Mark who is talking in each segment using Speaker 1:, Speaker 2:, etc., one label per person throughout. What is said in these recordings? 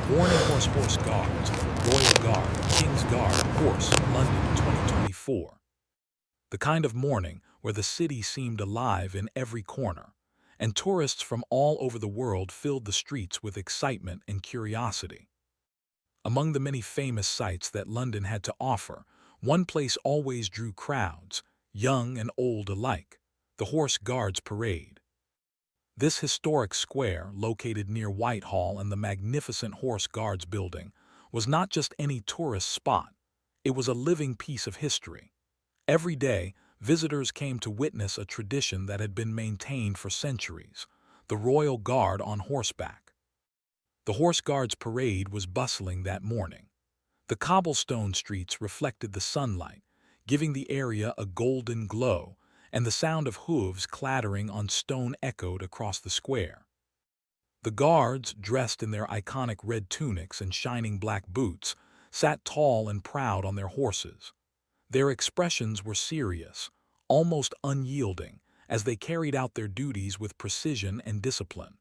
Speaker 1: Warning Horse Guards, Royal Guard, King's Guard, Horse, London 2024. The kind of morning where the city seemed alive in every corner, and tourists from all over the world filled the streets with excitement and curiosity. Among the many famous sights that London had to offer, one place always drew crowds, young and old alike: the Horse Guards Parade. This historic square, located near Whitehall and the magnificent Horse Guards building, was not just any tourist spot. It was a living piece of history. Every day, visitors came to witness a tradition that had been maintained for centuries: the Royal Guard on horseback. The Horse Guards Parade was bustling that morning. The cobblestone streets reflected the sunlight, giving the area a golden glow, and the sound of hooves clattering on stone echoed across the square. The guards, dressed in their iconic red tunics and shining black boots, sat tall and proud on their horses. Their expressions were serious, almost unyielding, as they carried out their duties with precision and discipline.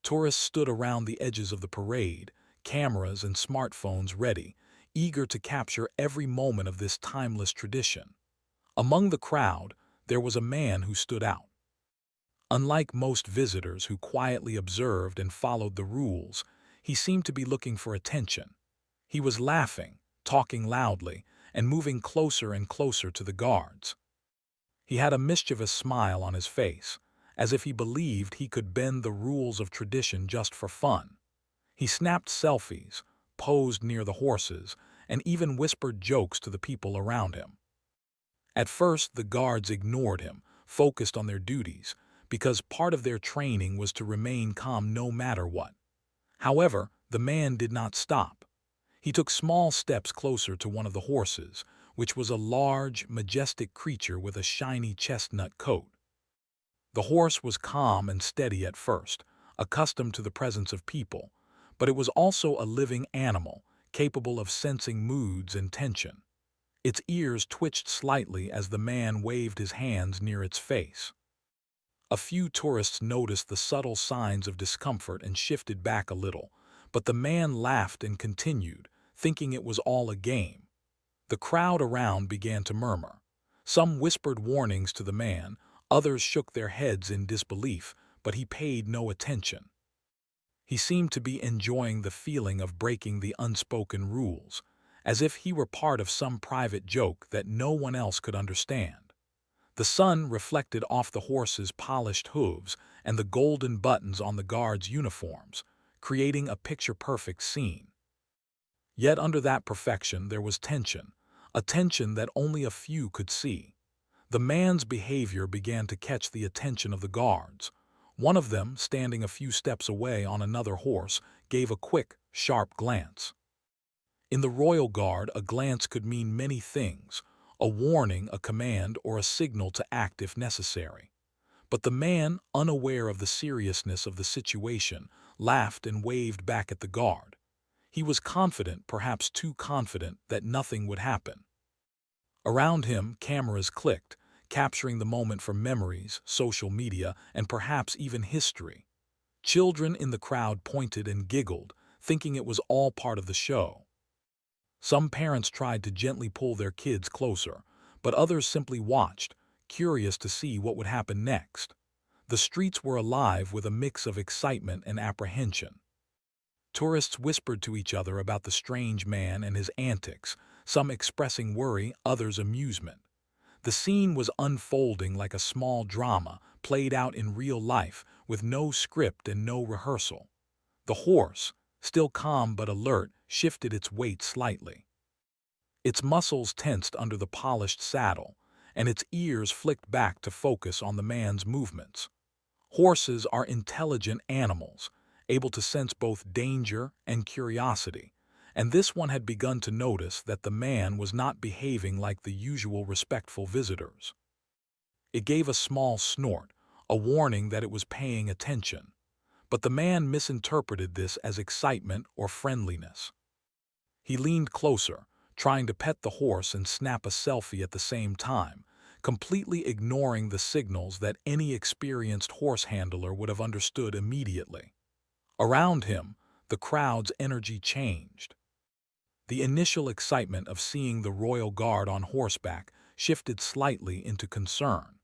Speaker 1: Tourists stood around the edges of the parade, cameras and smartphones ready, eager to capture every moment of this timeless tradition. Among the crowd, there was a man who stood out. Unlike most visitors who quietly observed and followed the rules, he seemed to be looking for attention. He was laughing, talking loudly, and moving closer and closer to the guards. He had a mischievous smile on his face, as if he believed he could bend the rules of tradition just for fun. He snapped selfies, posed near the horses, and even whispered jokes to the people around him. At first, the guards ignored him, focused on their duties, because part of their training was to remain calm no matter what. However, the man did not stop. He took small steps closer to one of the horses, which was a large, majestic creature with a shiny chestnut coat. The horse was calm and steady at first, accustomed to the presence of people, but it was also a living animal, capable of sensing moods and tension. Its ears twitched slightly as the man waved his hands near its face. A few tourists noticed the subtle signs of discomfort and shifted back a little, but the man laughed and continued, thinking it was all a game. The crowd around began to murmur. Some whispered warnings to the man, others shook their heads in disbelief, but he paid no attention. He seemed to be enjoying the feeling of breaking the unspoken rules, as if he were part of some private joke that no one else could understand. The sun reflected off the horse's polished hooves and the golden buttons on the guards' uniforms, creating a picture-perfect scene. Yet under that perfection there was tension, a tension that only a few could see. The man's behavior began to catch the attention of the guards. One of them, standing a few steps away on another horse, gave a quick, sharp glance. In the Royal Guard, a glance could mean many things: a warning, a command, or a signal to act if necessary. But the man, unaware of the seriousness of the situation, laughed and waved back at the guard. He was confident, perhaps too confident, that nothing would happen. Around him, cameras clicked, capturing the moment for memories, social media, and perhaps even history. Children in the crowd pointed and giggled, thinking it was all part of the show. Some parents tried to gently pull their kids closer, but others simply watched, curious to see what would happen next. The streets were alive with a mix of excitement and apprehension. Tourists whispered to each other about the strange man and his antics, some expressing worry, others amusement. The scene was unfolding like a small drama, played out in real life, with no script and no rehearsal. The horse, still calm but alert, shifted its weight slightly. Its muscles tensed under the polished saddle, and its ears flicked back to focus on the man's movements. Horses are intelligent animals, able to sense both danger and curiosity, and this one had begun to notice that the man was not behaving like the usual respectful visitors. It gave a small snort, a warning that it was paying attention. But the man misinterpreted this as excitement or friendliness. He leaned closer, trying to pet the horse and snap a selfie at the same time, completely ignoring the signals that any experienced horse handler would have understood immediately. Around him, the crowd's energy changed. The initial excitement of seeing the royal guard on horseback shifted slightly into concern.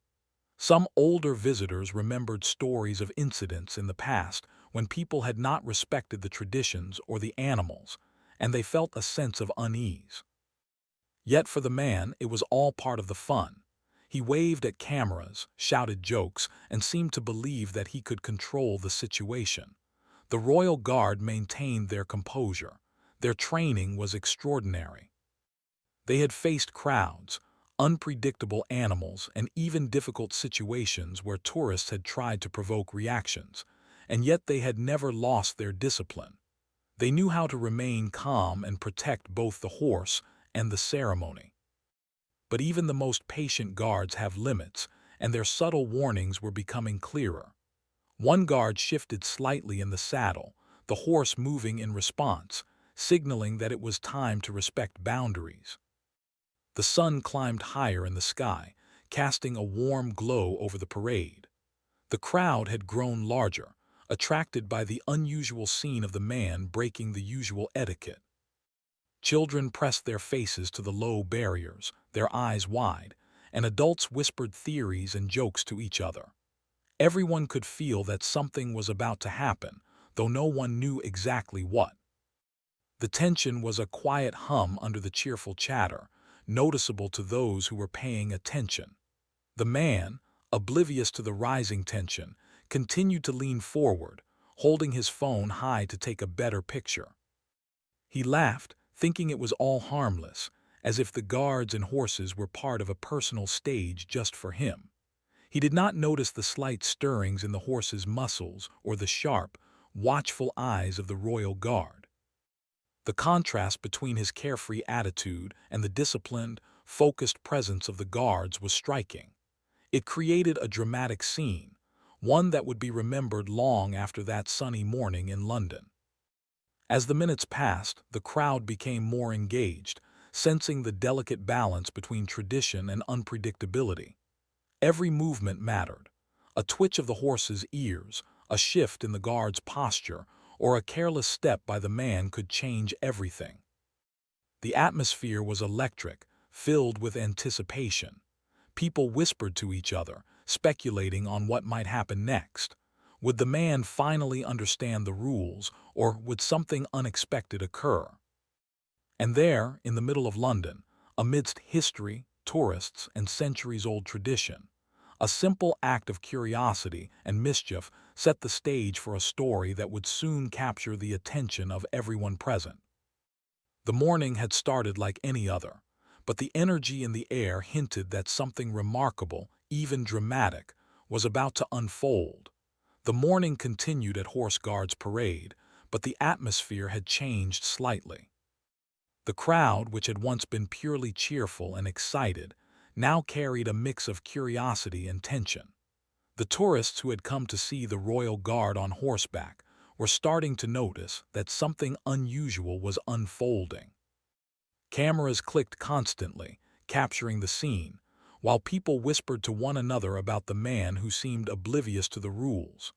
Speaker 1: Some older visitors remembered stories of incidents in the past when people had not respected the traditions or the animals, and they felt a sense of unease. Yet for the man, it was all part of the fun. He waved at cameras, shouted jokes, and seemed to believe that he could control the situation. The royal guard maintained their composure. Their training was extraordinary. They had faced crowds, unpredictable animals, and even difficult situations where tourists had tried to provoke reactions, and yet they had never lost their discipline. They knew how to remain calm and protect both the horse and the ceremony. But even the most patient guards have limits, and their subtle warnings were becoming clearer. One guard shifted slightly in the saddle, the horse moving in response, signaling that it was time to respect boundaries. The sun climbed higher in the sky, casting a warm glow over the parade. The crowd had grown larger, attracted by the unusual scene of the man breaking the usual etiquette. Children pressed their faces to the low barriers, their eyes wide, and adults whispered theories and jokes to each other. Everyone could feel that something was about to happen, though no one knew exactly what. The tension was a quiet hum under the cheerful chatter, noticeable to those who were paying attention. The man, oblivious to the rising tension, continued to lean forward, holding his phone high to take a better picture. He laughed, thinking it was all harmless, as if the guards and horses were part of a personal stage just for him. He did not notice the slight stirrings in the horse's muscles or the sharp, watchful eyes of the royal guard. The contrast between his carefree attitude and the disciplined, focused presence of the guards was striking. It created a dramatic scene, one that would be remembered long after that sunny morning in London. As the minutes passed, the crowd became more engaged, sensing the delicate balance between tradition and unpredictability. Every movement mattered. A twitch of the horse's ears, a shift in the guard's posture, or a careless step by the man could change everything. The atmosphere was electric, filled with anticipation. People whispered to each other, speculating on what might happen next. Would the man finally understand the rules, or would something unexpected occur? And there, in the middle of London, amidst history, tourists, and centuries-old tradition, a simple act of curiosity and mischief set the stage for a story that would soon capture the attention of everyone present. The morning had started like any other, but the energy in the air hinted that something remarkable, even dramatic, was about to unfold. The morning continued at Horse Guards Parade, but the atmosphere had changed slightly. The crowd, which had once been purely cheerful and excited, now carried a mix of curiosity and tension. The tourists who had come to see the royal guard on horseback were starting to notice that something unusual was unfolding. Cameras clicked constantly, capturing the scene, while people whispered to one another about the man who seemed oblivious to the rules.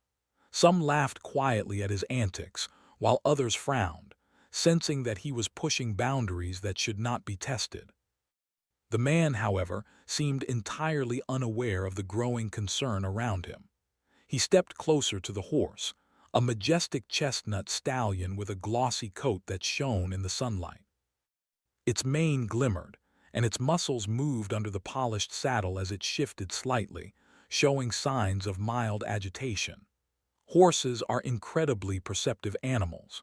Speaker 1: Some laughed quietly at his antics, while others frowned, sensing that he was pushing boundaries that should not be tested. The man, however, seemed entirely unaware of the growing concern around him. He stepped closer to the horse, a majestic chestnut stallion with a glossy coat that shone in the sunlight. Its mane glimmered, and its muscles moved under the polished saddle as it shifted slightly, showing signs of mild agitation. Horses are incredibly perceptive animals.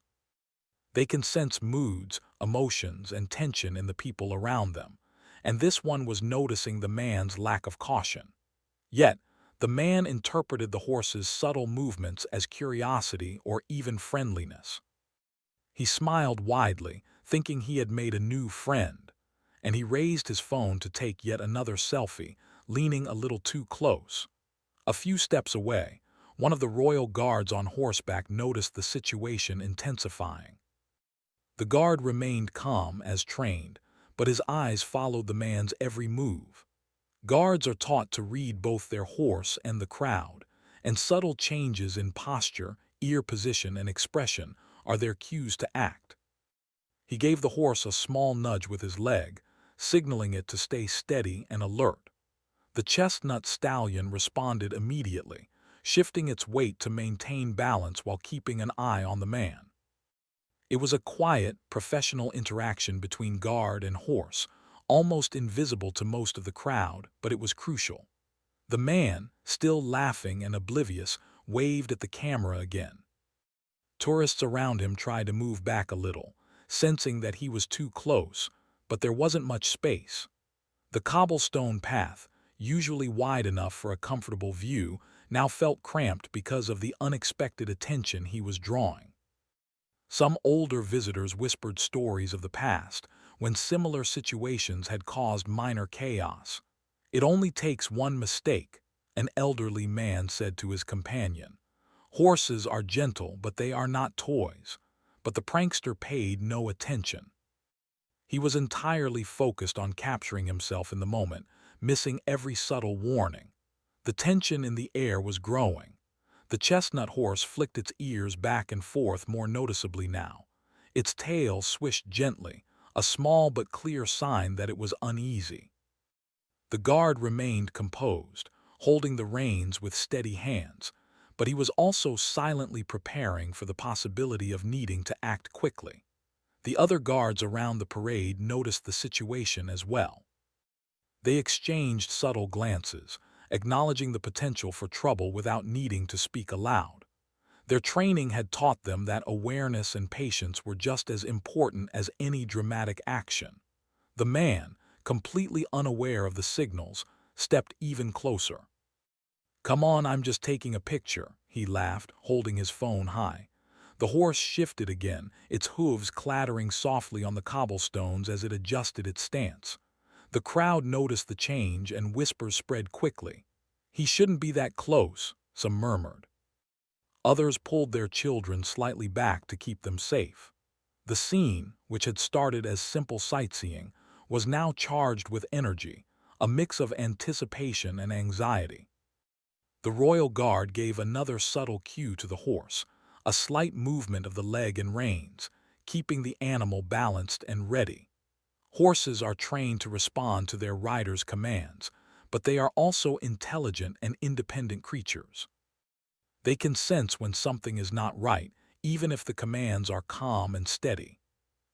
Speaker 1: They can sense moods, emotions, and tension in the people around them, and this one was noticing the man's lack of caution. Yet, the man interpreted the horse's subtle movements as curiosity or even friendliness. He smiled widely, thinking he had made a new friend, and he raised his phone to take yet another selfie, leaning a little too close. A few steps away, one of the royal guards on horseback noticed the situation intensifying. The guard remained calm as trained, but his eyes followed the man's every move. Guards are taught to read both their horse and the crowd, and subtle changes in posture, ear position, and expression are their cues to act. He gave the horse a small nudge with his leg, signaling it to stay steady and alert. The chestnut stallion responded immediately, shifting its weight to maintain balance while keeping an eye on the man. It was a quiet, professional interaction between guard and horse, almost invisible to most of the crowd, but it was crucial. The man, still laughing and oblivious, waved at the camera again. Tourists around him tried to move back a little, sensing that he was too close, but there wasn't much space. The cobblestone path, usually wide enough for a comfortable view, now felt cramped because of the unexpected attention he was drawing. Some older visitors whispered stories of the past, when similar situations had caused minor chaos. "It only takes one mistake," an elderly man said to his companion. "Horses are gentle, but they are not toys." But the prankster paid no attention. He was entirely focused on capturing himself in the moment, missing every subtle warning. The tension in the air was growing. The chestnut horse flicked its ears back and forth more noticeably now. Its tail swished gently, a small but clear sign that it was uneasy. The guard remained composed, holding the reins with steady hands, but he was also silently preparing for the possibility of needing to act quickly. The other guards around the parade noticed the situation as well. They exchanged subtle glances, acknowledging the potential for trouble without needing to speak aloud. Their training had taught them that awareness and patience were just as important as any dramatic action. The man, completely unaware of the signals, stepped even closer. "Come on, I'm just taking a picture," he laughed, holding his phone high. The horse shifted again, its hooves clattering softly on the cobblestones as it adjusted its stance. The crowd noticed the change and whispers spread quickly. "He shouldn't be that close," some murmured. Others pulled their children slightly back to keep them safe. The scene, which had started as simple sightseeing, was now charged with energy, a mix of anticipation and anxiety. The royal guard gave another subtle cue to the horse, a slight movement of the leg and reins, keeping the animal balanced and ready. Horses are trained to respond to their rider's commands, but they are also intelligent and independent creatures. They can sense when something is not right, even if the commands are calm and steady.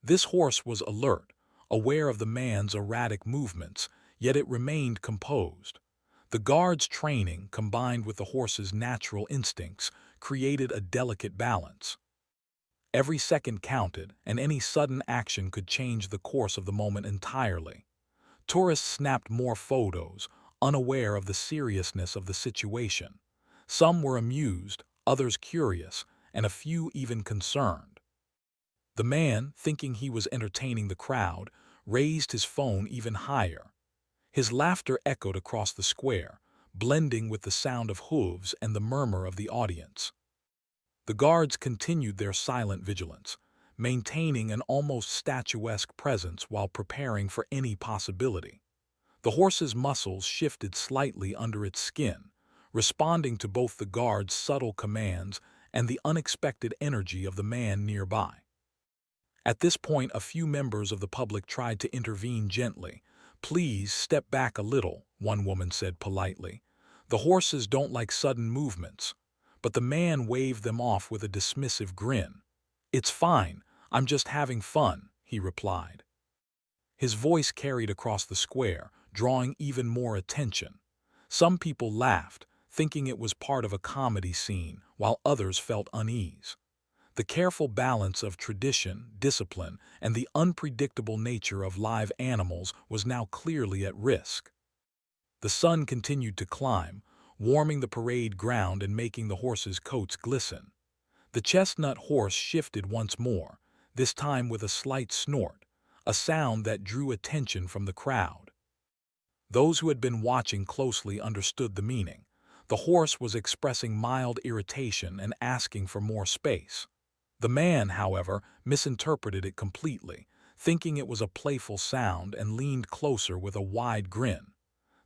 Speaker 1: This horse was alert, aware of the man's erratic movements, yet it remained composed. The guard's training, combined with the horse's natural instincts, created a delicate balance. Every second counted, and any sudden action could change the course of the moment entirely. Tourists snapped more photos, unaware of the seriousness of the situation. Some were amused, others curious, and a few even concerned. The man, thinking he was entertaining the crowd, raised his phone even higher. His laughter echoed across the square, blending with the sound of hooves and the murmur of the audience. The guards continued their silent vigilance, maintaining an almost statuesque presence while preparing for any possibility. The horse's muscles shifted slightly under its skin, responding to both the guard's subtle commands and the unexpected energy of the man nearby. At this point, a few members of the public tried to intervene gently. "Please step back a little," one woman said politely. "The horses don't like sudden movements." But the man waved them off with a dismissive grin. "It's fine, I'm just having fun," he replied. His voice carried across the square, drawing even more attention. Some people laughed, thinking it was part of a comedy scene, while others felt unease. The careful balance of tradition, discipline, and the unpredictable nature of live animals was now clearly at risk. The sun continued to climb, warming the parade ground and making the horses' coats glisten. The chestnut horse shifted once more, this time with a slight snort, a sound that drew attention from the crowd. Those who had been watching closely understood the meaning. The horse was expressing mild irritation and asking for more space. The man, however, misinterpreted it completely, thinking it was a playful sound, and leaned closer with a wide grin.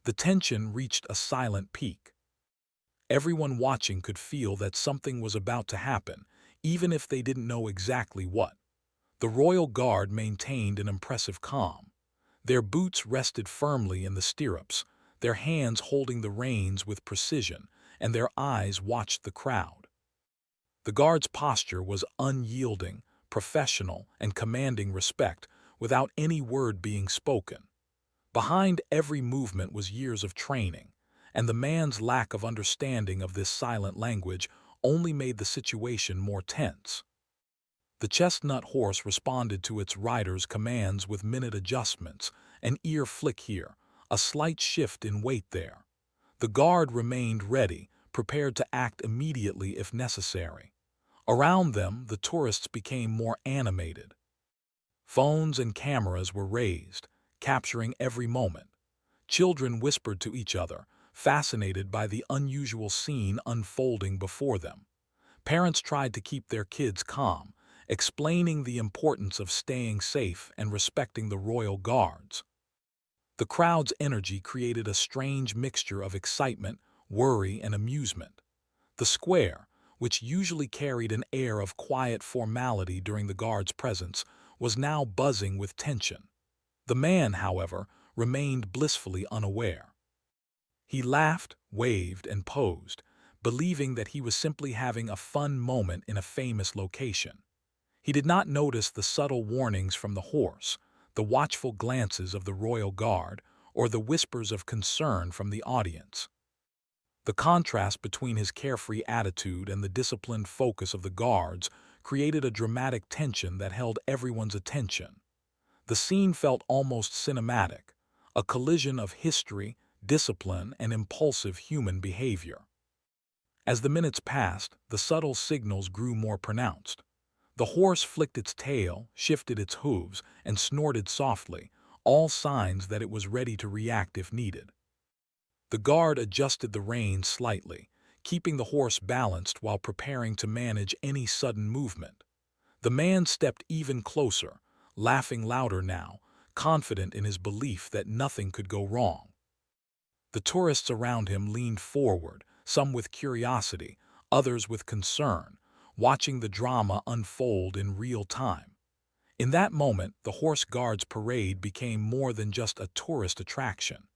Speaker 1: The tension reached a silent peak. Everyone watching could feel that something was about to happen, even if they didn't know exactly what. The royal guard maintained an impressive calm. Their boots rested firmly in the stirrups, their hands holding the reins with precision, and their eyes watched the crowd. The guard's posture was unyielding, professional, and commanding respect without any word being spoken. Behind every movement was years of training, and the man's lack of understanding of this silent language only made the situation more tense. The chestnut horse responded to its rider's commands with minute adjustments, an ear flick here, a slight shift in weight there. The guard remained ready, prepared to act immediately if necessary. Around them, the tourists became more animated. Phones and cameras were raised, capturing every moment. Children whispered to each other, fascinated by the unusual scene unfolding before them. Parents tried to keep their kids calm, explaining the importance of staying safe and respecting the royal guards. The crowd's energy created a strange mixture of excitement, worry, and amusement. The square, which usually carried an air of quiet formality during the guard's presence, was now buzzing with tension. The man, however, remained blissfully unaware. He laughed, waved, and posed, believing that he was simply having a fun moment in a famous location. He did not notice the subtle warnings from the horse, the watchful glances of the royal guard, or the whispers of concern from the audience. The contrast between his carefree attitude and the disciplined focus of the guards created a dramatic tension that held everyone's attention. The scene felt almost cinematic, a collision of history, discipline, and impulsive human behavior. As the minutes passed, the subtle signals grew more pronounced. The horse flicked its tail, shifted its hooves, and snorted softly, all signs that it was ready to react if needed. The guard adjusted the reins slightly, keeping the horse balanced while preparing to manage any sudden movement. The man stepped even closer, laughing louder now, confident in his belief that nothing could go wrong. The tourists around him leaned forward, some with curiosity, others with concern, watching the drama unfold in real time. In that moment, the horse guards parade became more than just a tourist attraction.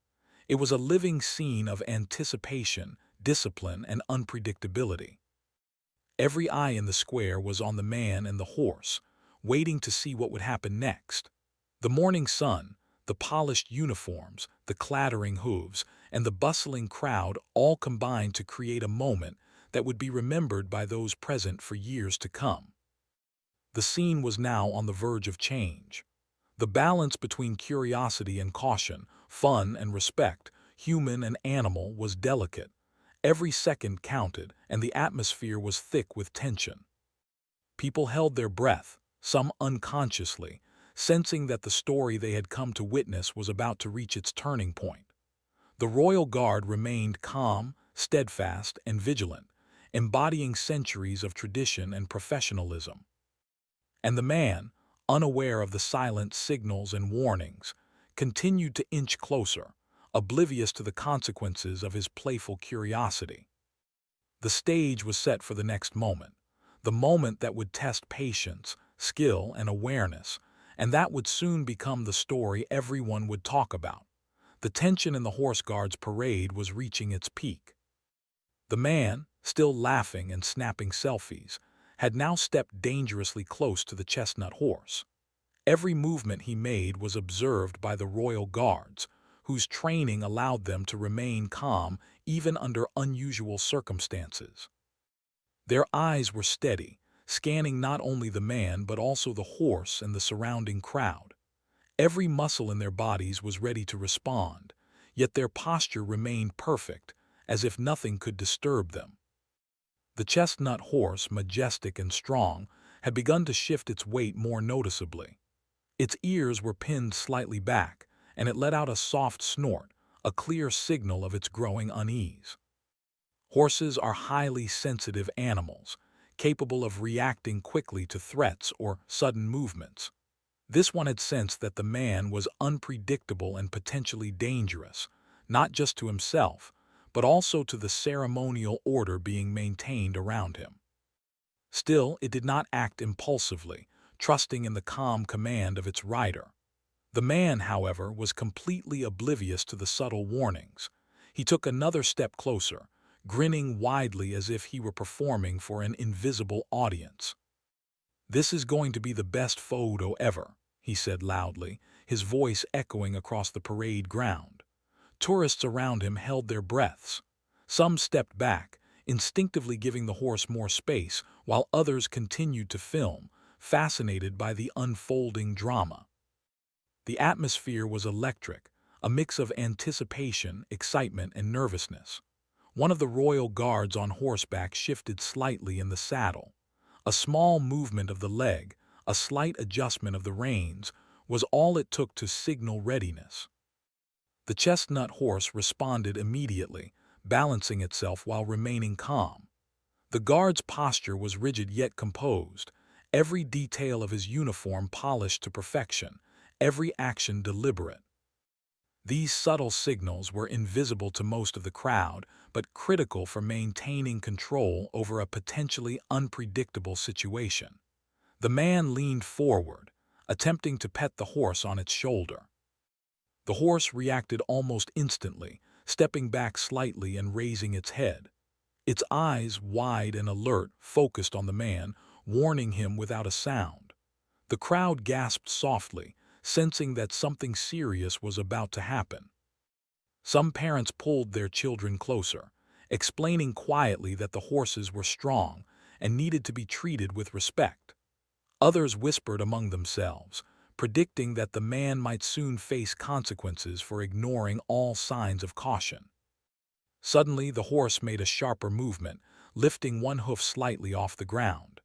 Speaker 1: It was a living scene of anticipation, discipline, and unpredictability. Every eye in the square was on the man and the horse, waiting to see what would happen next. The morning sun, the polished uniforms, the clattering hooves, and the bustling crowd all combined to create a moment that would be remembered by those present for years to come. The scene was now on the verge of change. The balance between curiosity and caution, fun and respect, human and animal, was delicate. Every second counted, and the atmosphere was thick with tension. People held their breath, some unconsciously, sensing that the story they had come to witness was about to reach its turning point. The royal guard remained calm, steadfast, and vigilant, embodying centuries of tradition and professionalism. And the man, unaware of the silent signals and warnings, continued to inch closer, oblivious to the consequences of his playful curiosity. The stage was set for the next moment, the moment that would test patience, skill, and awareness, and that would soon become the story everyone would talk about. The tension in the horse guards parade was reaching its peak. The man, still laughing and snapping selfies, had now stepped dangerously close to the chestnut horse. Every movement he made was observed by the royal guards, whose training allowed them to remain calm even under unusual circumstances. Their eyes were steady, scanning not only the man but also the horse and the surrounding crowd. Every muscle in their bodies was ready to respond, yet their posture remained perfect, as if nothing could disturb them. The chestnut horse, majestic and strong, had begun to shift its weight more noticeably. Its ears were pinned slightly back, and it let out a soft snort, a clear signal of its growing unease. Horses are highly sensitive animals, capable of reacting quickly to threats or sudden movements. This one had sensed that the man was unpredictable and potentially dangerous, not just to himself, but also to the ceremonial order being maintained around him. Still, it did not act impulsively, trusting in the calm command of its rider. The man, however, was completely oblivious to the subtle warnings. He took another step closer, grinning widely as if he were performing for an invisible audience. "This is going to be the best photo ever," he said loudly, his voice echoing across the parade ground. Tourists around him held their breaths. Some stepped back, instinctively giving the horse more space, while others continued to film, fascinated by the unfolding drama. The atmosphere was electric, a mix of anticipation, excitement, and nervousness. One of the royal guards on horseback shifted slightly in the saddle. A small movement of the leg, a slight adjustment of the reins, was all it took to signal readiness. The chestnut horse responded immediately, balancing itself while remaining calm. The guard's posture was rigid yet composed, every detail of his uniform polished to perfection, every action deliberate. These subtle signals were invisible to most of the crowd, but critical for maintaining control over a potentially unpredictable situation. The man leaned forward, attempting to pet the horse on its shoulder. The horse reacted almost instantly, stepping back slightly and raising its head. Its eyes, wide and alert, focused on the man, warning him without a sound. The crowd gasped softly, sensing that something serious was about to happen. Some parents pulled their children closer, explaining quietly that the horses were strong and needed to be treated with respect. Others whispered among themselves, predicting that the man might soon face consequences for ignoring all signs of caution. Suddenly, the horse made a sharper movement, lifting one hoof slightly off the ground.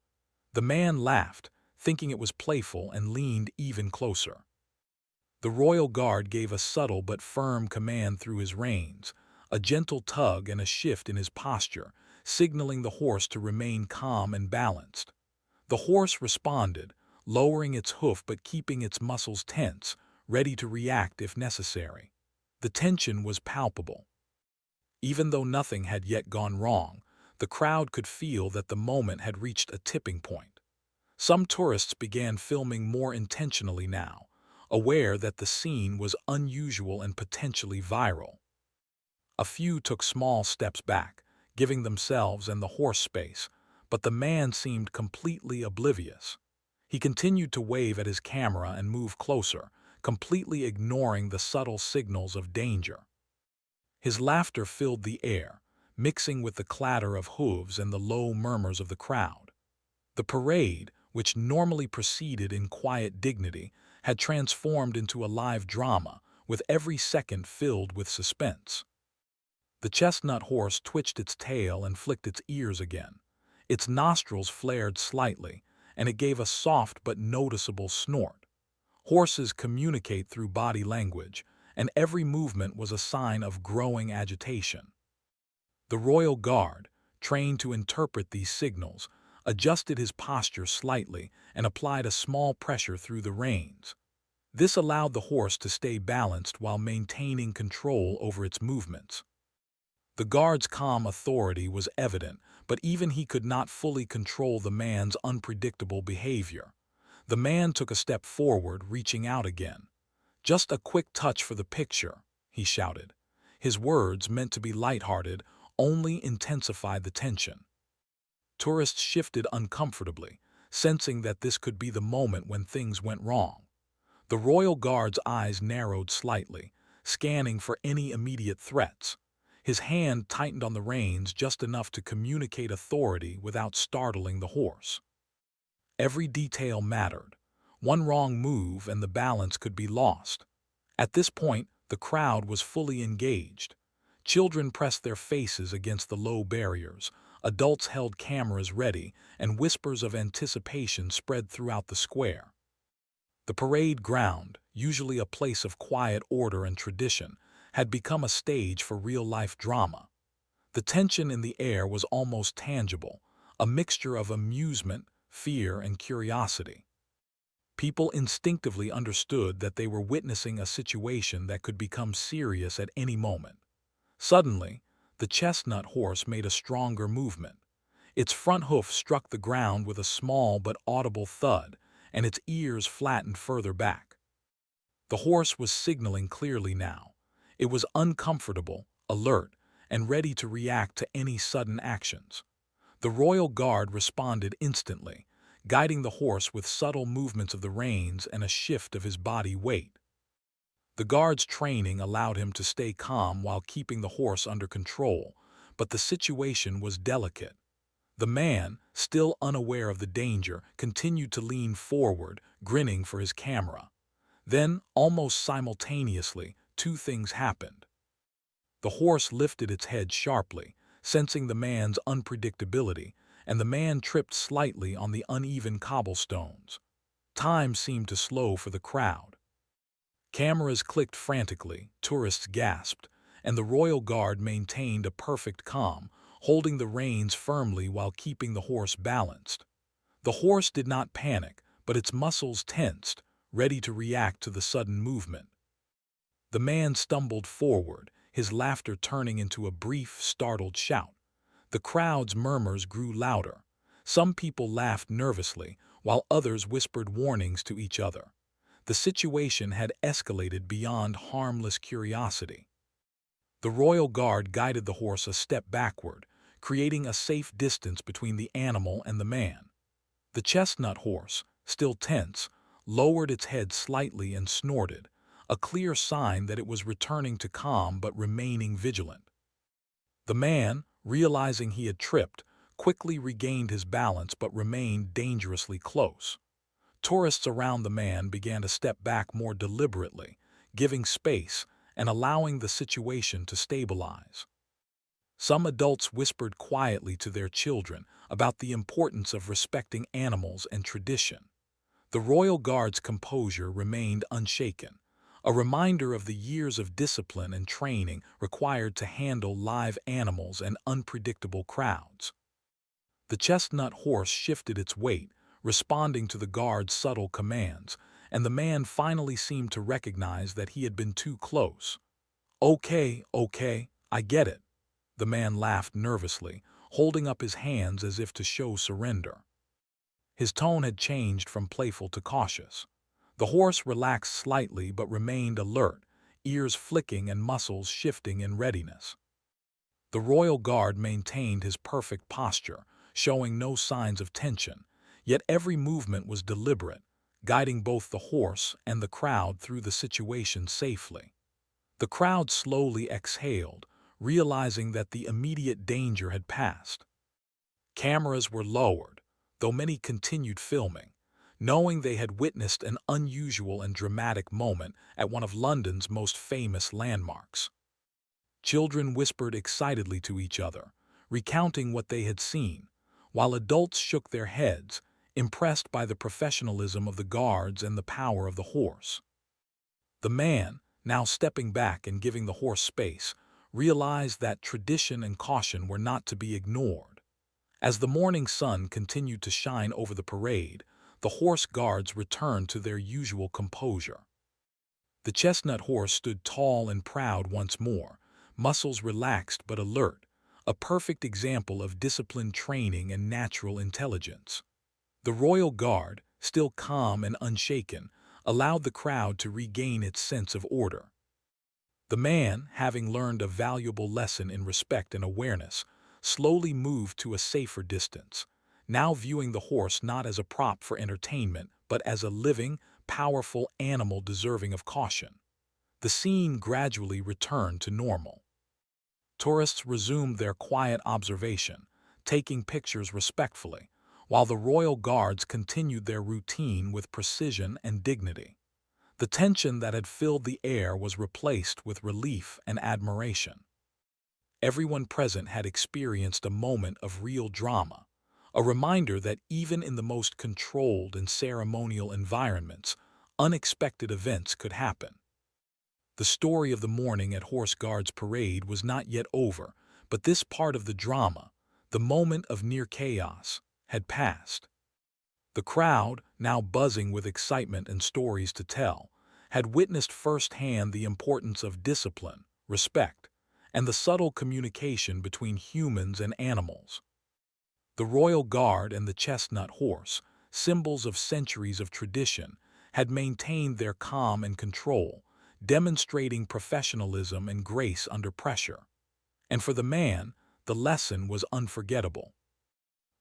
Speaker 1: The man laughed, thinking it was playful, and leaned even closer. The royal guard gave a subtle but firm command through his reins, a gentle tug and a shift in his posture, signaling the horse to remain calm and balanced. The horse responded, lowering its hoof but keeping its muscles tense, ready to react if necessary. The tension was palpable. Even though nothing had yet gone wrong, the crowd could feel that the moment had reached a tipping point. Some tourists began filming more intentionally now, aware that the scene was unusual and potentially viral. A few took small steps back, giving themselves and the horse space, but the man seemed completely oblivious. He continued to wave at his camera and move closer, completely ignoring the subtle signals of danger. His laughter filled the air, mixing with the clatter of hooves and the low murmurs of the crowd. The parade, which normally proceeded in quiet dignity, had transformed into a live drama, with every second filled with suspense. The chestnut horse twitched its tail and flicked its ears again. Its nostrils flared slightly, and it gave a soft but noticeable snort. Horses communicate through body language, and every movement was a sign of growing agitation. The royal guard, trained to interpret these signals, adjusted his posture slightly and applied a small pressure through the reins. This allowed the horse to stay balanced while maintaining control over its movements. The guard's calm authority was evident, but even he could not fully control the man's unpredictable behavior. The man took a step forward, reaching out again. "Just a quick touch for the picture," he shouted. His words, meant to be lighthearted, only intensified the tension. Tourists shifted uncomfortably, sensing that this could be the moment when things went wrong. The royal guard's eyes narrowed slightly, scanning for any immediate threats. His hand tightened on the reins just enough to communicate authority without startling the horse. Every detail mattered. One wrong move and the balance could be lost. At this point, the crowd was fully engaged. Children pressed their faces against the low barriers, adults held cameras ready, and whispers of anticipation spread throughout the square. The parade ground, usually a place of quiet order and tradition, had become a stage for real-life drama. The tension in the air was almost tangible, a mixture of amusement, fear, and curiosity. People instinctively understood that they were witnessing a situation that could become serious at any moment. Suddenly, the chestnut horse made a stronger movement. Its front hoof struck the ground with a small but audible thud, and its ears flattened further back. The horse was signaling clearly now. It was uncomfortable, alert, and ready to react to any sudden actions. The royal guard responded instantly, guiding the horse with subtle movements of the reins and a shift of his body weight. The guard's training allowed him to stay calm while keeping the horse under control, but the situation was delicate. The man, still unaware of the danger, continued to lean forward, grinning for his camera. Then, almost simultaneously, two things happened. The horse lifted its head sharply, sensing the man's unpredictability, and the man tripped slightly on the uneven cobblestones. Time seemed to slow for the crowd. Cameras clicked frantically, tourists gasped, and the royal guard maintained a perfect calm, holding the reins firmly while keeping the horse balanced. The horse did not panic, but its muscles tensed, ready to react to the sudden movement. The man stumbled forward, his laughter turning into a brief, startled shout. The crowd's murmurs grew louder. Some people laughed nervously, while others whispered warnings to each other. The situation had escalated beyond harmless curiosity. The royal guard guided the horse a step backward, creating a safe distance between the animal and the man. The chestnut horse, still tense, lowered its head slightly and snorted, a clear sign that it was returning to calm but remaining vigilant. The man, realizing he had tripped, quickly regained his balance but remained dangerously close. Tourists around the man began to step back more deliberately, giving space and allowing the situation to stabilize. Some adults whispered quietly to their children about the importance of respecting animals and tradition. The royal guard's composure remained unshaken, a reminder of the years of discipline and training required to handle live animals and unpredictable crowds. The chestnut horse shifted its weight, responding to the guard's subtle commands, and the man finally seemed to recognize that he had been too close. Okay, I get it. The man laughed nervously, holding up his hands as if to show surrender. His tone had changed from playful to cautious. The horse relaxed slightly but remained alert, ears flicking and muscles shifting in readiness. The royal guard maintained his perfect posture, showing no signs of tension, yet every movement was deliberate, guiding both the horse and the crowd through the situation safely. The crowd slowly exhaled, realizing that the immediate danger had passed. Cameras were lowered, though many continued filming, knowing they had witnessed an unusual and dramatic moment at one of London's most famous landmarks. Children whispered excitedly to each other, recounting what they had seen, while adults shook their heads, impressed by the professionalism of the guards and the power of the horse. The man, now stepping back and giving the horse space, realized that tradition and caution were not to be ignored. As the morning sun continued to shine over the parade, the horse guards returned to their usual composure. The chestnut horse stood tall and proud once more, muscles relaxed but alert, a perfect example of disciplined training and natural intelligence. The royal guard, still calm and unshaken, allowed the crowd to regain its sense of order. The man, having learned a valuable lesson in respect and awareness, slowly moved to a safer distance, now viewing the horse not as a prop for entertainment, but as a living, powerful animal deserving of caution. The scene gradually returned to normal. Tourists resumed their quiet observation, taking pictures respectfully, while the royal guards continued their routine with precision and dignity. The tension that had filled the air was replaced with relief and admiration. Everyone present had experienced a moment of real drama, a reminder that even in the most controlled and ceremonial environments, unexpected events could happen. The story of the morning at Horse Guards Parade was not yet over, but this part of the drama, the moment of near chaos, had passed. The crowd, now buzzing with excitement and stories to tell, had witnessed firsthand the importance of discipline, respect, and the subtle communication between humans and animals. The royal guard and the chestnut horse, symbols of centuries of tradition, had maintained their calm and control, demonstrating professionalism and grace under pressure. And for the man, the lesson was unforgettable.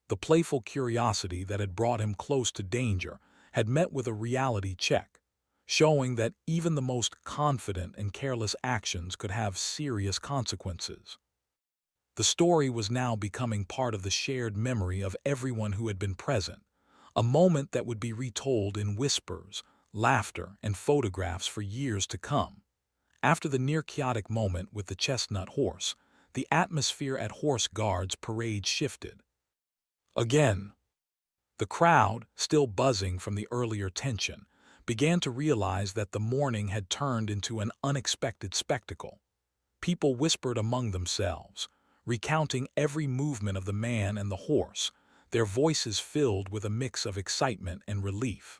Speaker 1: The playful curiosity that had brought him close to danger had met with a reality check, showing that even the most confident and careless actions could have serious consequences. The story was now becoming part of the shared memory of everyone who had been present, a moment that would be retold in whispers, laughter, and photographs for years to come. After the near-chaotic moment with the chestnut horse, the atmosphere at Horse Guards Parade shifted. Again, the crowd, still buzzing from the earlier tension, began to realize that the morning had turned into an unexpected spectacle. People whispered among themselves, recounting every movement of the man and the horse, their voices filled with a mix of excitement and relief.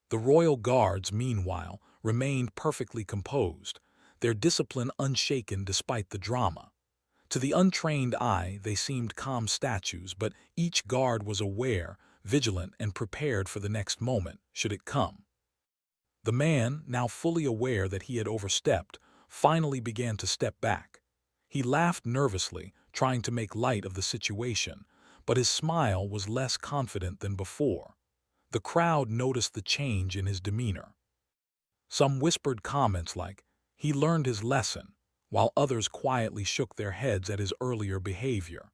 Speaker 1: The royal guards, meanwhile, remained perfectly composed, their discipline unshaken despite the drama. To the untrained eye, they seemed calm statues, but each guard was aware, vigilant, and prepared for the next moment, should it come. The man, now fully aware that he had overstepped, finally began to step back. He laughed nervously, trying to make light of the situation, but his smile was less confident than before. The crowd noticed the change in his demeanor. Some whispered comments like, "He learned his lesson," while others quietly shook their heads at his earlier behavior.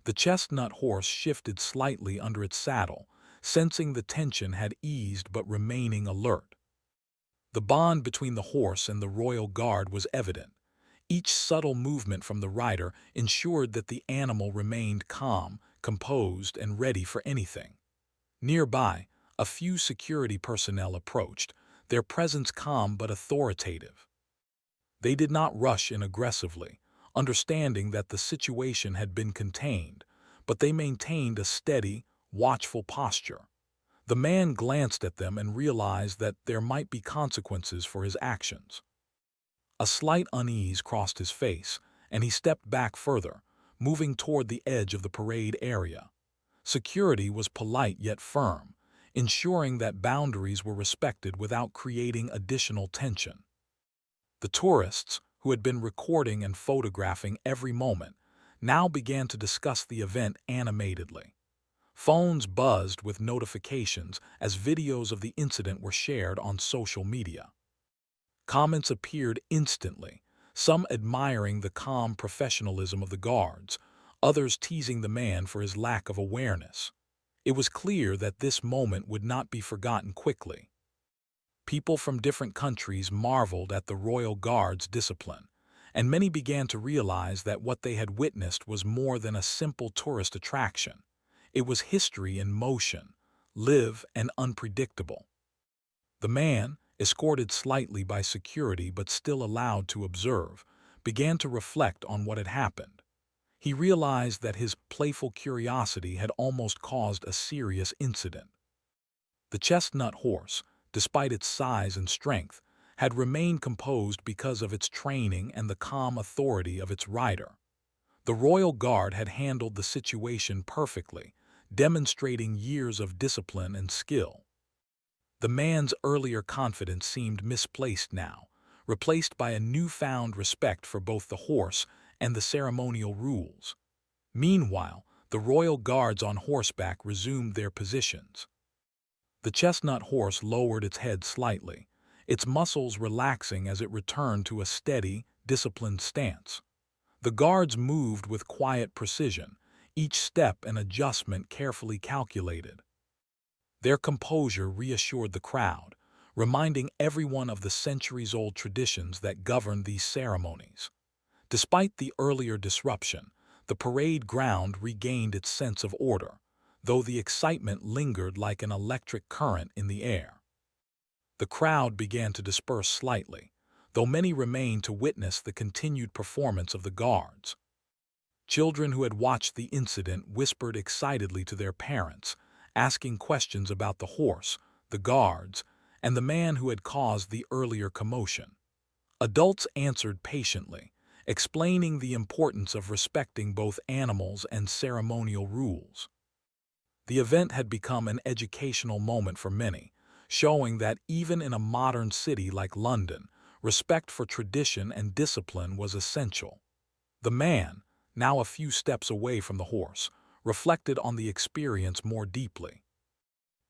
Speaker 1: The chestnut horse shifted slightly under its saddle, sensing the tension had eased but remaining alert. The bond between the horse and the royal guard was evident. Each subtle movement from the rider ensured that the animal remained calm, composed, and ready for anything. Nearby, a few security personnel approached, their presence calm but authoritative. They did not rush in aggressively, understanding that the situation had been contained, but they maintained a steady, watchful posture. The man glanced at them and realized that there might be consequences for his actions. A slight unease crossed his face, and he stepped back further, moving toward the edge of the parade area. Security was polite yet firm, ensuring that boundaries were respected without creating additional tension. The tourists, who had been recording and photographing every moment, now began to discuss the event animatedly. Phones buzzed with notifications as videos of the incident were shared on social media. Comments appeared instantly, some admiring the calm professionalism of the guards, others teasing the man for his lack of awareness. It was clear that this moment would not be forgotten quickly. People from different countries marveled at the royal guard's discipline, and many began to realize that what they had witnessed was more than a simple tourist attraction. It was history in motion, live and unpredictable. The man, escorted slightly by security but still allowed to observe, began to reflect on what had happened. He realized that his playful curiosity had almost caused a serious incident. The chestnut horse, despite its size and strength, had remained composed because of its training and the calm authority of its rider. The royal guard had handled the situation perfectly, demonstrating years of discipline and skill. The man's earlier confidence seemed misplaced now, replaced by a newfound respect for both the horse and the ceremonial rules. Meanwhile, the royal guards on horseback resumed their positions. The chestnut horse lowered its head slightly, its muscles relaxing as it returned to a steady, disciplined stance. The guards moved with quiet precision, each step an adjustment carefully calculated. Their composure reassured the crowd, reminding everyone of the centuries-old traditions that govern these ceremonies. Despite the earlier disruption, the parade ground regained its sense of order, though the excitement lingered like an electric current in the air. The crowd began to disperse slightly, though many remained to witness the continued performance of the guards. Children who had watched the incident whispered excitedly to their parents, asking questions about the horse, the guards, and the man who had caused the earlier commotion. Adults answered patiently, explaining the importance of respecting both animals and ceremonial rules. The event had become an educational moment for many, showing that even in a modern city like London, respect for tradition and discipline was essential. The man, now a few steps away from the horse, reflected on the experience more deeply.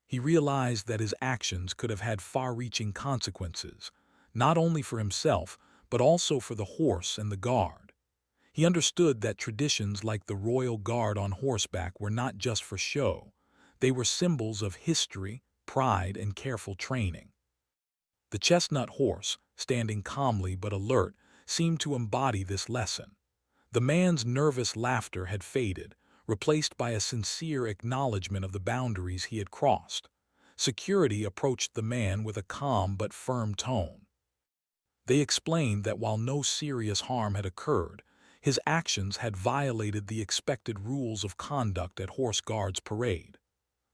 Speaker 1: He realized that his actions could have had far-reaching consequences, not only for himself, but also for the horse and the guard. He understood that traditions like the royal guard on horseback were not just for show. They were symbols of history, pride, and careful training. The chestnut horse, standing calmly but alert, seemed to embody this lesson. The man's nervous laughter had faded, replaced by a sincere acknowledgement of the boundaries he had crossed. Security approached the man with a calm but firm tone. They explained that while no serious harm had occurred, his actions had violated the expected rules of conduct at Horse Guards Parade.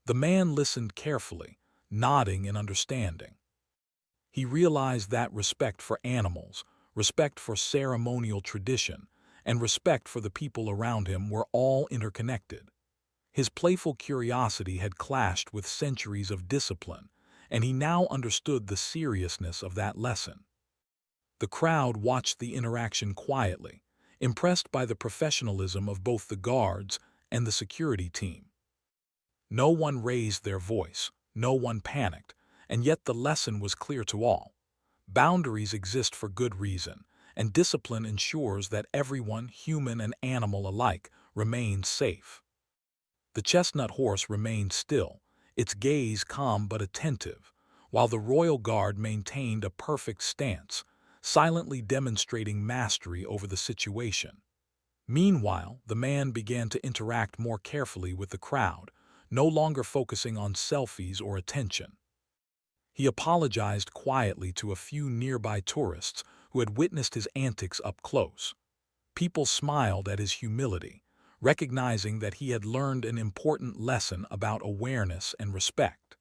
Speaker 1: The man listened carefully, nodding in understanding. He realized that respect for animals, respect for ceremonial tradition, and respect for the people around him were all interconnected. His playful curiosity had clashed with centuries of discipline, and he now understood the seriousness of that lesson. The crowd watched the interaction quietly, impressed by the professionalism of both the guards and the security team. No one raised their voice, no one panicked, and yet the lesson was clear to all. Boundaries exist for good reason, and discipline ensures that everyone, human and animal alike, remains safe. The chestnut horse remained still, its gaze calm but attentive, while the royal guard maintained a perfect stance, silently demonstrating mastery over the situation. Meanwhile, the man began to interact more carefully with the crowd, no longer focusing on selfies or attention. He apologized quietly to a few nearby tourists who had witnessed his antics up close. People smiled at his humility, recognizing that he had learned an important lesson about awareness and respect.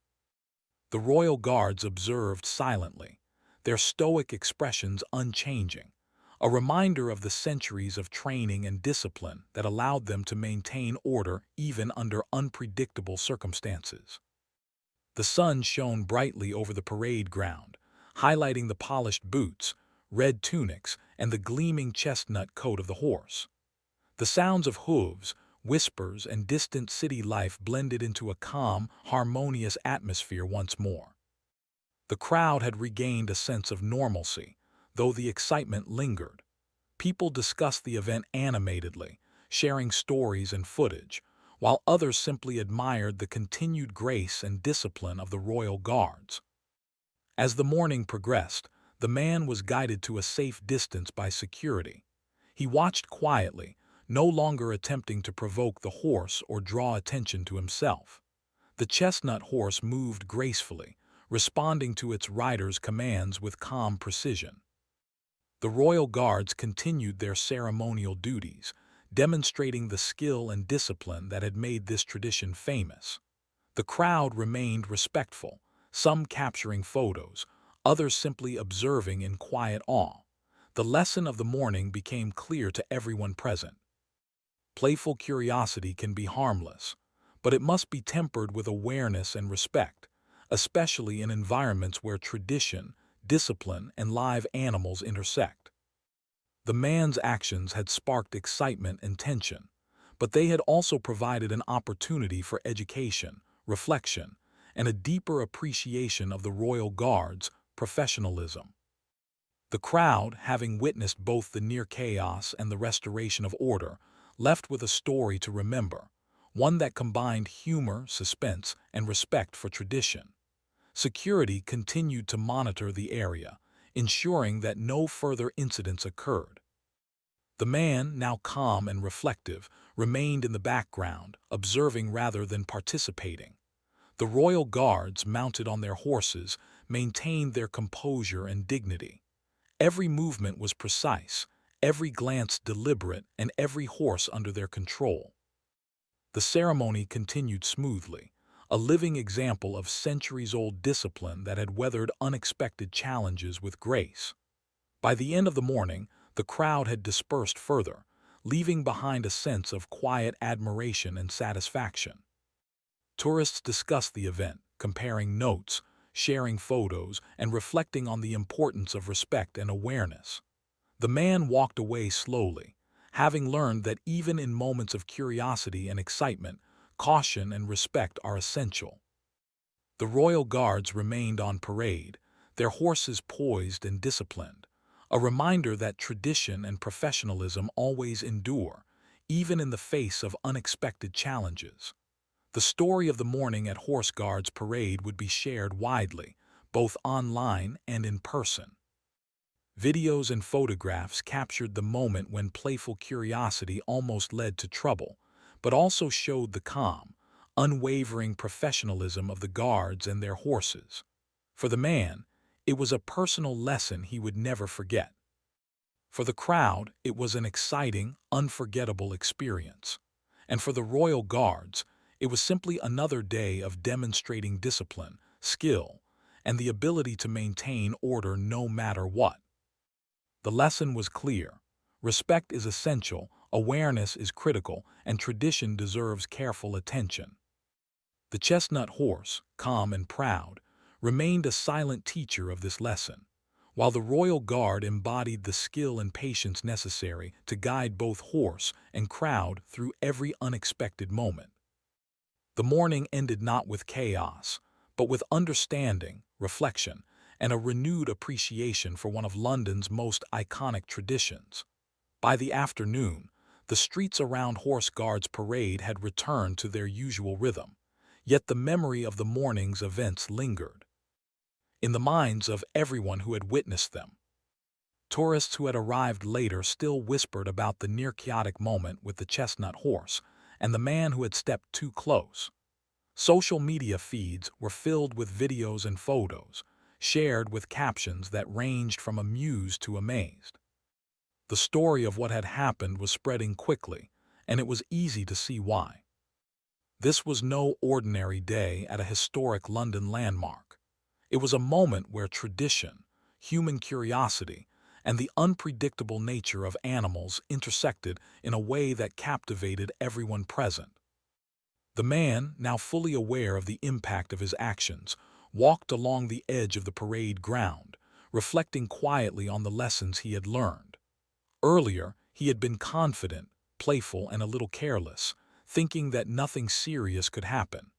Speaker 1: The royal guards observed silently, their stoic expressions unchanging, a reminder of the centuries of training and discipline that allowed them to maintain order even under unpredictable circumstances. The sun shone brightly over the parade ground, highlighting the polished boots, red tunics, and the gleaming chestnut coat of the horse. The sounds of hooves, whispers, and distant city life blended into a calm, harmonious atmosphere once more. The crowd had regained a sense of normalcy, though the excitement lingered. People discussed the event animatedly, sharing stories and footage, while others simply admired the continued grace and discipline of the royal guards. As the morning progressed, the man was guided to a safe distance by security. He watched quietly, no longer attempting to provoke the horse or draw attention to himself. The chestnut horse moved gracefully, responding to its rider's commands with calm precision. The royal guards continued their ceremonial duties, demonstrating the skill and discipline that had made this tradition famous. The crowd remained respectful, some capturing photos, others simply observing in quiet awe. The lesson of the morning became clear to everyone present. Playful curiosity can be harmless, but it must be tempered with awareness and respect, especially in environments where tradition, discipline, and live animals intersect. The man's actions had sparked excitement and tension, but they had also provided an opportunity for education, reflection, and a deeper appreciation of the royal guard's professionalism. The crowd, having witnessed both the near chaos and the restoration of order, left with a story to remember, one that combined humor, suspense, and respect for tradition. Security continued to monitor the area, ensuring that no further incidents occurred. The man, now calm and reflective, remained in the background, observing rather than participating. The royal guards, mounted on their horses, maintained their composure and dignity. Every movement was precise, every glance deliberate, and every horse under their control. The ceremony continued smoothly, a living example of centuries-old discipline that had weathered unexpected challenges with grace. By the end of the morning, the crowd had dispersed further, leaving behind a sense of quiet admiration and satisfaction. Tourists discussed the event, comparing notes, sharing photos, and reflecting on the importance of respect and awareness. The man walked away slowly, having learned that even in moments of curiosity and excitement, caution and respect are essential. The royal guards remained on parade, their horses poised and disciplined, a reminder that tradition and professionalism always endure, even in the face of unexpected challenges. The story of the morning at Horse Guards Parade would be shared widely, both online and in person. Videos and photographs captured the moment when playful curiosity almost led to trouble, but also showed the calm, unwavering professionalism of the guards and their horses. For the man, it was a personal lesson he would never forget. For the crowd, it was an exciting, unforgettable experience. And for the royal guards, it was simply another day of demonstrating discipline, skill, and the ability to maintain order no matter what. The lesson was clear. Respect is essential, awareness is critical, and tradition deserves careful attention. The chestnut horse, calm and proud, remained a silent teacher of this lesson, while the royal guard embodied the skill and patience necessary to guide both horse and crowd through every unexpected moment. The morning ended not with chaos, but with understanding, reflection, and a renewed appreciation for one of London's most iconic traditions. By the afternoon, the streets around Horse Guards Parade had returned to their usual rhythm, yet the memory of the morning's events lingered in the minds of everyone who had witnessed them. Tourists who had arrived later still whispered about the near-chaotic moment with the chestnut horse and the man who had stepped too close. Social media feeds were filled with videos and photos, shared with captions that ranged from amused to amazed. The story of what had happened was spreading quickly, and it was easy to see why. This was no ordinary day at a historic London landmark. It was a moment where tradition, human curiosity, and the unpredictable nature of animals intersected in a way that captivated everyone present. The man, now fully aware of the impact of his actions, walked along the edge of the parade ground, reflecting quietly on the lessons he had learned. Earlier, he had been confident, playful, and a little careless, thinking that nothing serious could happen.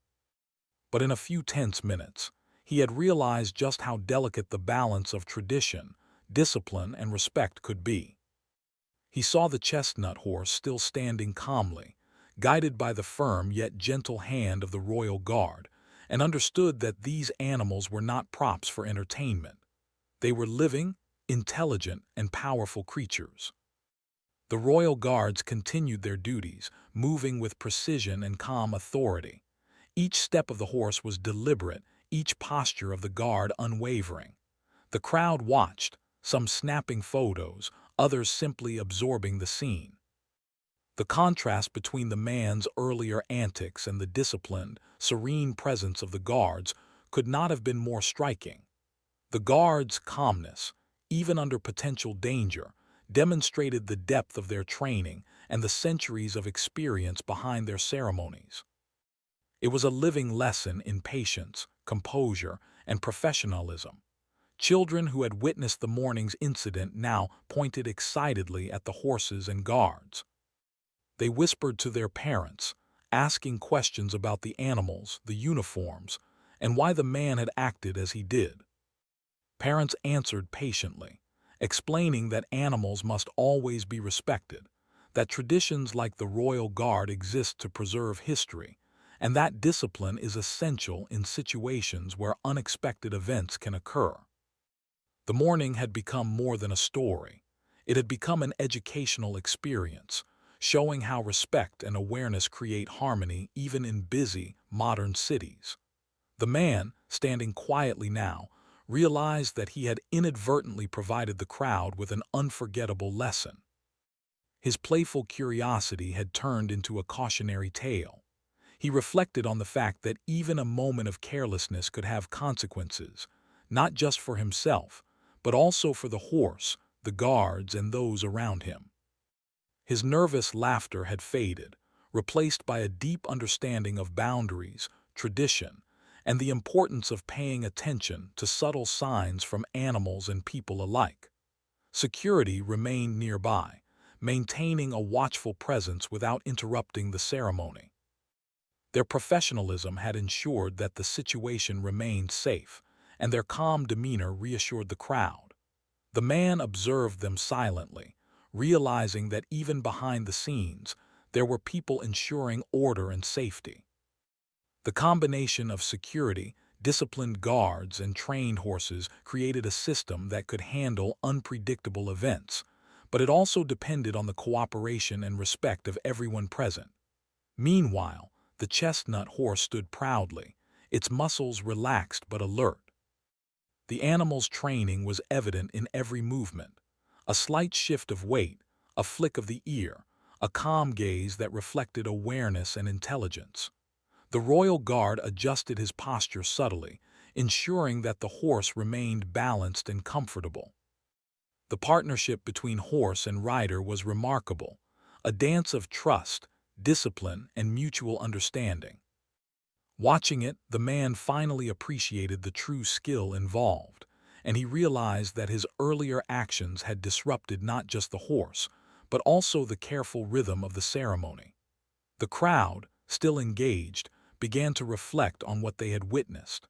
Speaker 1: But in a few tense minutes, he had realized just how delicate the balance of tradition, discipline, and respect could be. He saw the chestnut horse still standing calmly, guided by the firm yet gentle hand of the royal guard, and understood that these animals were not props for entertainment. They were living, intelligent, and powerful creatures. The royal guards continued their duties, moving with precision and calm authority. Each step of the horse was deliberate, each posture of the guard unwavering. The crowd watched, some snapping photos, others simply absorbing the scene. The contrast between the man's earlier antics and the disciplined, serene presence of the guards could not have been more striking. The guards' calmness, even under potential danger, demonstrated the depth of their training and the centuries of experience behind their ceremonies. It was a living lesson in patience, composure, and professionalism. Children who had witnessed the morning's incident now pointed excitedly at the horses and guards. They whispered to their parents, asking questions about the animals, the uniforms, and why the man had acted as he did. Parents answered patiently, explaining that animals must always be respected, that traditions like the Royal Guard exist to preserve history, and that discipline is essential in situations where unexpected events can occur. The morning had become more than a story. It had become an educational experience, showing how respect and awareness create harmony even in busy, modern cities. The man, standing quietly now, realized that he had inadvertently provided the crowd with an unforgettable lesson. His playful curiosity had turned into a cautionary tale. He reflected on the fact that even a moment of carelessness could have consequences, not just for himself, but also for the horse, the guards, and those around him. His nervous laughter had faded, replaced by a deep understanding of boundaries, tradition, and the importance of paying attention to subtle signs from animals and people alike. Security remained nearby, maintaining a watchful presence without interrupting the ceremony. Their professionalism had ensured that the situation remained safe, and their calm demeanor reassured the crowd. The man observed them silently, realizing that even behind the scenes, there were people ensuring order and safety. The combination of security, disciplined guards, and trained horses created a system that could handle unpredictable events, but it also depended on the cooperation and respect of everyone present. Meanwhile, the chestnut horse stood proudly, its muscles relaxed but alert. The animal's training was evident in every movement. A slight shift of weight, a flick of the ear, a calm gaze that reflected awareness and intelligence. The royal guard adjusted his posture subtly, ensuring that the horse remained balanced and comfortable. The partnership between horse and rider was remarkable, a dance of trust, discipline, and mutual understanding. Watching it, the man finally appreciated the true skill involved, and he realized that his earlier actions had disrupted not just the horse, but also the careful rhythm of the ceremony. The crowd, still engaged, began to reflect on what they had witnessed.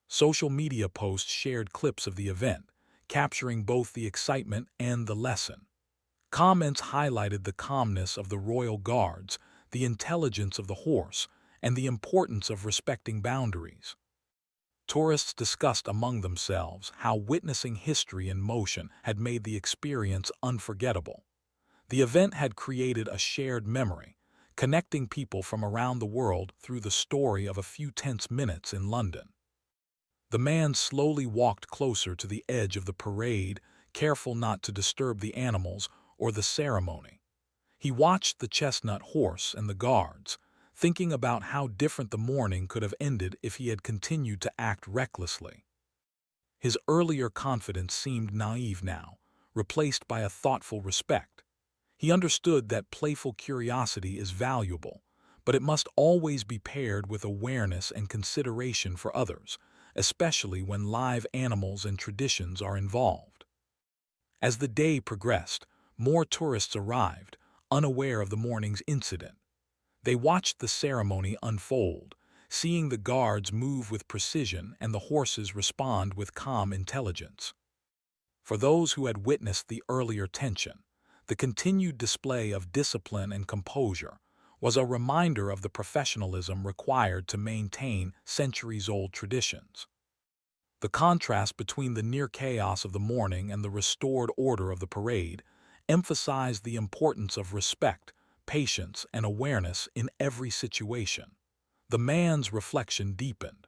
Speaker 1: Social media posts shared clips of the event, capturing both the excitement and the lesson. Comments highlighted the calmness of the royal guards, the intelligence of the horse, and the importance of respecting boundaries. Tourists discussed among themselves how witnessing history in motion had made the experience unforgettable. The event had created a shared memory, connecting people from around the world through the story of a few tense minutes in London. The man slowly walked closer to the edge of the parade, careful not to disturb the animals or the ceremony. He watched the chestnut horse and the guards, thinking about how different the morning could have ended if he had continued to act recklessly. His earlier confidence seemed naive now, replaced by a thoughtful respect. He understood that playful curiosity is valuable, but it must always be paired with awareness and consideration for others, especially when live animals and traditions are involved. As the day progressed, more tourists arrived, unaware of the morning's incident. They watched the ceremony unfold, seeing the guards move with precision and the horses respond with calm intelligence. For those who had witnessed the earlier tension, the continued display of discipline and composure was a reminder of the professionalism required to maintain centuries-old traditions. The contrast between the near chaos of the morning and the restored order of the parade emphasized the importance of respect, patience, and awareness in every situation. The man's reflection deepened.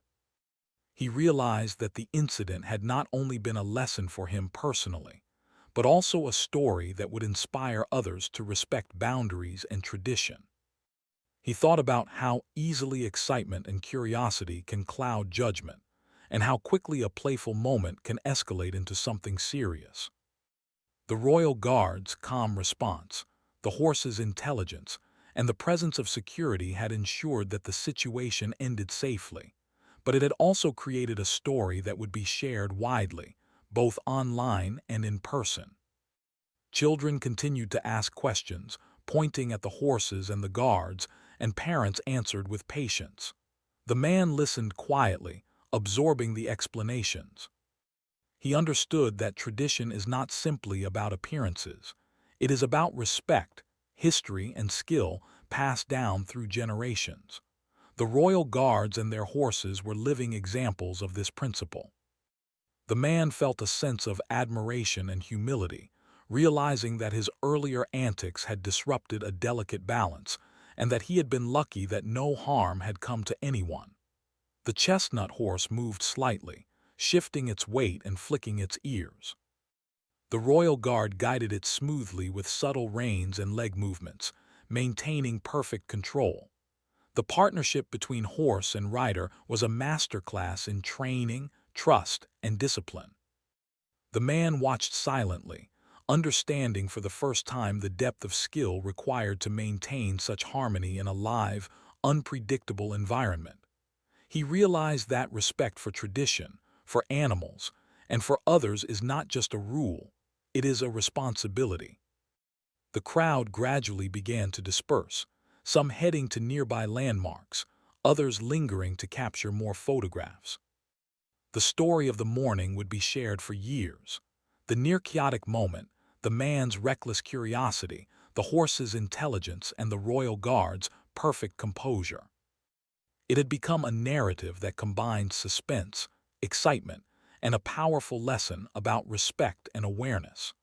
Speaker 1: He realized that the incident had not only been a lesson for him personally, but also a story that would inspire others to respect boundaries and tradition. He thought about how easily excitement and curiosity can cloud judgment, and how quickly a playful moment can escalate into something serious. The royal guard's calm response, the horse's intelligence, and the presence of security had ensured that the situation ended safely, but it had also created a story that would be shared widely, both online and in person. Children continued to ask questions, pointing at the horses and the guards, and parents answered with patience. The man listened quietly, absorbing the explanations. He understood that tradition is not simply about appearances. It is about respect, history, and skill passed down through generations. The royal guards and their horses were living examples of this principle. The man felt a sense of admiration and humility, realizing that his earlier antics had disrupted a delicate balance, and that he had been lucky that no harm had come to anyone. The chestnut horse moved slightly, shifting its weight and flicking its ears. The royal guard guided it smoothly with subtle reins and leg movements, maintaining perfect control. The partnership between horse and rider was a masterclass in training, trust, and discipline. The man watched silently, understanding for the first time the depth of skill required to maintain such harmony in a live, unpredictable environment. He realized that respect for tradition, for animals, and for others is not just a rule, it is a responsibility. The crowd gradually began to disperse, some heading to nearby landmarks, others lingering to capture more photographs. The story of the morning would be shared for years. The near-chaotic moment, the man's reckless curiosity, the horse's intelligence, and the royal guard's perfect composure. It had become a narrative that combined suspense, excitement, and a powerful lesson about respect and awareness.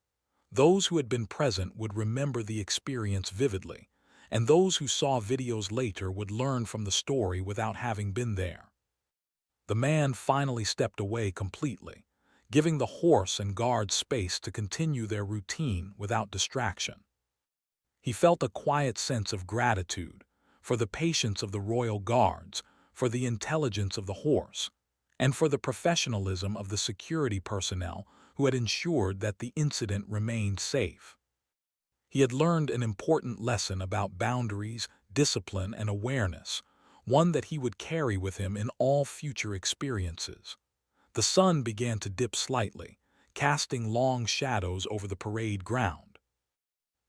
Speaker 1: Those who had been present would remember the experience vividly, and those who saw videos later would learn from the story without having been there. The man finally stepped away completely, giving the horse and guard space to continue their routine without distraction. He felt a quiet sense of gratitude for the patience of the royal guards, for the intelligence of the horse, and for the professionalism of the security personnel who had ensured that the incident remained safe. He had learned an important lesson about boundaries, discipline, and awareness, one that he would carry with him in all future experiences. The sun began to dip slightly, casting long shadows over the parade ground.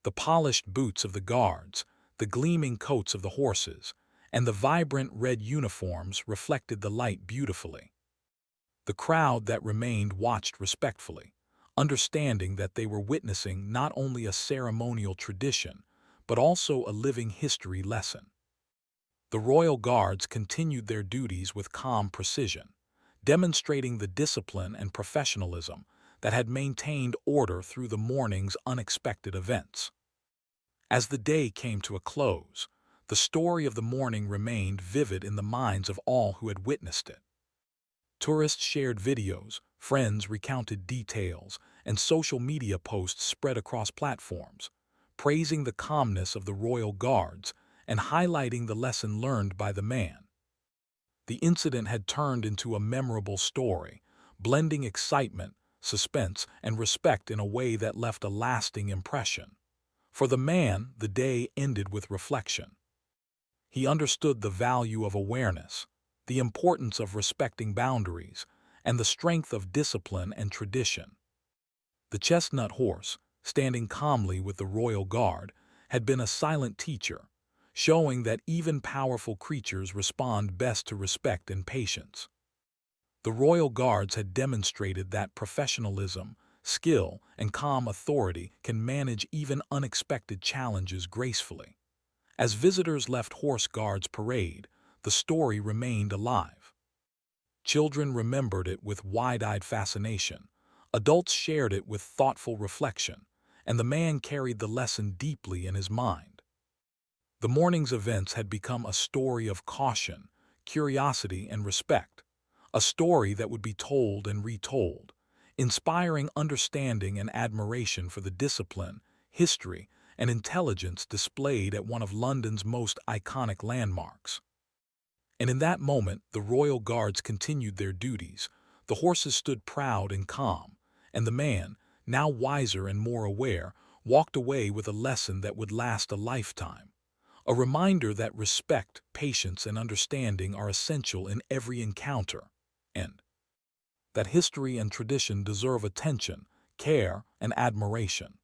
Speaker 1: The polished boots of the guards, the gleaming coats of the horses, and the vibrant red uniforms reflected the light beautifully. The crowd that remained watched respectfully, understanding that they were witnessing not only a ceremonial tradition, but also a living history lesson. The royal guards continued their duties with calm precision, demonstrating the discipline and professionalism that had maintained order through the morning's unexpected events. As the day came to a close, the story of the morning remained vivid in the minds of all who had witnessed it. Tourists shared videos, friends recounted details, and social media posts spread across platforms, praising the calmness of the royal guards and highlighting the lesson learned by the man. The incident had turned into a memorable story, blending excitement, suspense, and respect in a way that left a lasting impression. For the man, the day ended with reflection. He understood the value of awareness, the importance of respecting boundaries, and the strength of discipline and tradition. The chestnut horse, standing calmly with the royal guard, had been a silent teacher, showing that even powerful creatures respond best to respect and patience. The royal guards had demonstrated that professionalism, skill, and calm authority can manage even unexpected challenges gracefully. As visitors left Horse Guards Parade, the story remained alive. Children remembered it with wide-eyed fascination, adults shared it with thoughtful reflection, and the man carried the lesson deeply in his mind. The morning's events had become a story of caution, curiosity, and respect, a story that would be told and retold, inspiring understanding and admiration for the discipline, history, and intelligence displayed at one of London's most iconic landmarks. And in that moment, the royal guards continued their duties, the horses stood proud and calm, and the man, now wiser and more aware, walked away with a lesson that would last a lifetime. A reminder that respect, patience, and understanding are essential in every encounter, and that history and tradition deserve attention, care, and admiration.